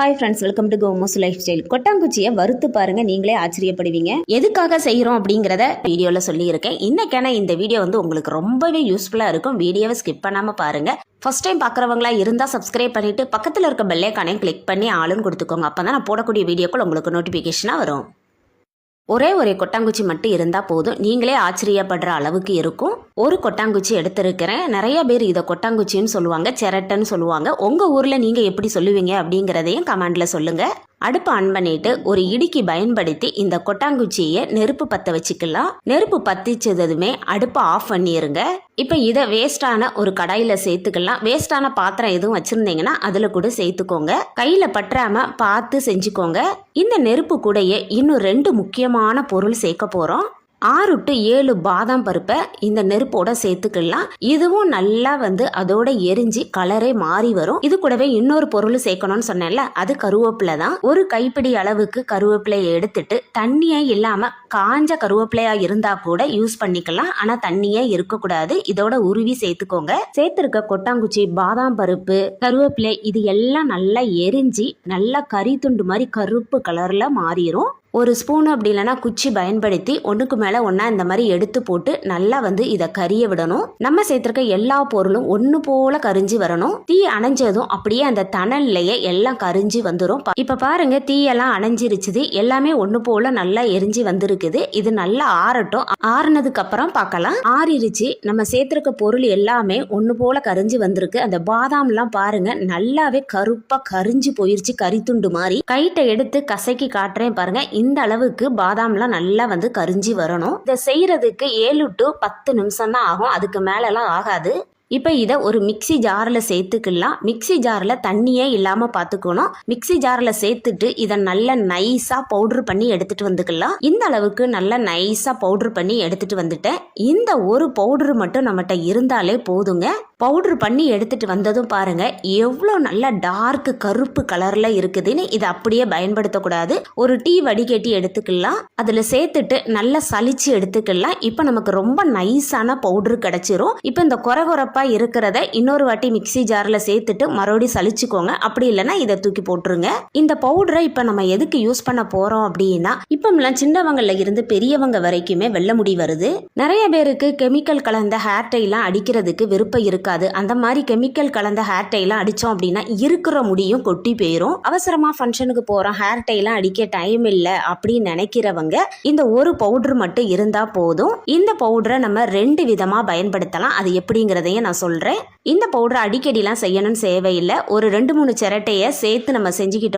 Hi friends, welcome to கோமோஸ் lifestyle. கொட்டாங்குச்சியை வறுத்து பாருங்க, நீங்களே ஆச்சரியப்படுவீங்க. எதுக்காக செய்கிறோம் அப்படிங்கிறத வீடியோவில் சொல்லியிருக்கேன். இன்னைக்கான இந்த வீடியோ உங்களுக்கு ரொம்பவே யூஸ்ஃபுல்லாக இருக்கும். வீடியோவை ஸ்கிப் பண்ணாமல் பாருங்க. ஃபர்ஸ்ட் டைம் பார்க்குறவங்களா இருந்தால் சப்ஸ்கிரைப் பண்ணிட்டு பக்கத்தில் இருக்க பெல்லைக்கானையும் கிளிக் பண்ணி ஆளுன்னு கொடுத்துக்கோங்க. அப்போ தான் நான் போடக்கூடிய வீடியோக்கள் உங்களுக்கு நோட்டிஃபிகேஷனாக வரும். ஒரே ஒரு கொட்டாங்குச்சி மட்டும் இருந்தால் போதும், நீங்களே ஆச்சரியப்படுற அளவுக்கு இருக்கும். ஒரு கொட்டாங்குச்சி எடுத்திருக்கிறேன். நிறைய பேர் இதை கொட்டாங்குச்சின்னு சொல்லுவாங்க, சிரட்டைன்னு சொல்லுவாங்க. உங்கள் ஊரில் நீங்கள் எப்படி சொல்லுவீங்க அப்படிங்கிறதையும் கமெண்டில் சொல்லுங்கள். அடுப்பு ஆன் பண்ணிட்டு ஒரு இடுக்கி பயன்படுத்தி இந்த கொட்டாங்குச்சியை நெருப்பு பற்ற வச்சுக்கலாம். நெருப்பு பற்றிச்சதுமே அடுப்பை ஆஃப் பண்ணிடுங்க. இப்போ இதை வேஸ்டான ஒரு கடாயில் சேர்த்துக்கலாம். வேஸ்டான பாத்திரம் எதுவும் வச்சுருந்தீங்கன்னா அதில் கூட சேர்த்துக்கோங்க. கையில் பற்றாமல் பார்த்து செஞ்சுக்கோங்க. இந்த நெருப்பு கூடயே இன்னும் 2 முக்கியமான பொருள் சேர்க்க போகிறோம். 6 to 7 பாதாம் பருப்பை இந்த நெருப்போட சேர்த்துக்கலாம். இதுவும் நல்லா அதோட எரிஞ்சு கலரே மாறி வரும். இது கூடவே இன்னொரு பொருள் சேர்க்கணும்னு சொன்னேன்ல, அது கருவேப்பிலை தான். ஒரு கைப்பிடி அளவுக்கு கருவேப்பிலையை எடுத்துட்டு தண்ணியே இல்லாம காஞ்ச கருவேப்பிலையா இருந்தா கூட யூஸ் பண்ணிக்கலாம். ஆனா தண்ணியே இருக்கக்கூடாது. இதோட உருவி சேர்த்துக்கோங்க. சேர்த்திருக்க கொட்டாங்குச்சி, பாதாம் பருப்பு, கருவேப்பிலை இது எல்லாம் நல்லா எரிஞ்சு நல்லா கறி துண்டு மாதிரி கருப்பு கலர்ல மாறிடும். ஒரு ஸ்பூன் அப்படி இல்லைன்னா குச்சி பயன்படுத்தி ஒன்றுக்கு மேலே ஒன்றா இந்த மாதிரி எடுத்து போட்டு நல்லா இதை கறிய விடணும். நம்ம சேர்த்துருக்க எல்லா பொருளும் ஒன்று போல கரிஞ்சு வரணும். தீ அணைஞ்சதும் அப்படியே அந்த தணல்லையே எல்லாம் கரிஞ்சு வந்துடும். இப்போ பாருங்க, தீயெல்லாம் அணைஞ்சிருச்சுது. எல்லாமே ஒன்று போல நல்லா எரிஞ்சு வந்திருக்குது. இது நல்லா ஆறட்டும். ஆறுனதுக்கு அப்புறம் பார்க்கலாம். ஆறிருச்சு. நம்ம சேர்த்துருக்க பொருள் எல்லாமே ஒன்று போல கரிஞ்சு வந்திருக்கு. அந்த பாதாம்லாம் பாருங்க நல்லாவே கருப்பாக கரிஞ்சு போயிருச்சு, கறி துண்டு மாதிரி. கைட்டை எடுத்து கசக்கி காட்டுறேன் பாருங்க. இந்த அளவுக்கு பாதாம்லாம் நல்லா கரிஞ்சி வரணும். இதை செய்யறதுக்கு 7 to 10 நிமிஷம் தான் ஆகும். அதுக்கு மேலெல்லாம் ஆகாது. இப்போ இதை ஒரு மிக்சி ஜாரில் சேர்த்துக்கலாம். மிக்சி ஜாரில் தண்ணியே இல்லாமல் பார்த்துக்கணும். மிக்சி ஜாரில் சேர்த்துட்டு இதை நல்லா நைஸாக பவுட்ரு பண்ணி எடுத்துகிட்டு வந்துக்கலாம். இந்த அளவுக்கு நல்லா நைஸாக பவுட்ரு பண்ணி எடுத்துகிட்டு வந்துட்டேன். இந்த ஒரு பவுட்ரு மட்டும் நம்மகிட்ட இருந்தாலே போதுங்க. பவுட்ரு பண்ணி எடுத்துகிட்டு வந்ததும் பாருங்கள் எவ்வளோ நல்லா டார்க் கருப்பு கலரில் இருக்குதுன்னு. இதை அப்படியே பயன்படுத்தக்கூடாது. ஒரு டீ வடிகட்டி எடுத்துக்கலாம். அதில் சேர்த்துட்டு நல்லா சலிச்சு எடுத்துக்கலாம். இப்போ நமக்கு ரொம்ப நைஸான பவுட்ரு கிடச்சிரும். இப்போ இந்த குறகுறப்பா இருக்கிறத இன்னொரு வாட்டி மிக்சி ஜாரில் சேர்த்துட்டு மறுபடியும் சலிச்சுக்கோங்க. அப்படி இல்லைன்னா இதை தூக்கி போட்டுருங்க. இந்த பவுடரை இப்போ நம்ம எதுக்கு யூஸ் பண்ண போகிறோம் அப்படின்னா, இப்போலாம் சின்னவங்கள்ல இருந்து பெரியவங்க வரைக்குமே வெள்ளை முடி வருது. நிறைய பேருக்கு கெமிக்கல் கலந்த ஹேர் டைலாம் அடிக்கிறதுக்கு விருப்பம் இருக்காது. அந்த மாதிரி கெமிக்கல் கலந்த ஹேர் டைலாம் அடித்தோம் அப்படின்னா இருக்கிற முடியும் கொட்டி போயிடும். அவசரமாக ஃபங்க்ஷனுக்கு போகிறோம், ஹேர் டைலாம் அடிக்க டைம் இல்லை அப்படின்னு நினைக்கிறவங்க இந்த ஒரு பவுடர் மட்டும் இருந்தால் போதும். இந்த பவுடரை நம்ம 2 விதமாக பயன்படுத்தலாம். அது எப்படிங்கிறதையும் நான் சொல்கிறேன். இந்த பவுடரை அடிக்கடிலாம் செய்யணும்னு தேவையில்லை. ஒரு 2-3 சிரட்டையை சேர்த்து நம்ம செஞ்சுக்கிட்டோம்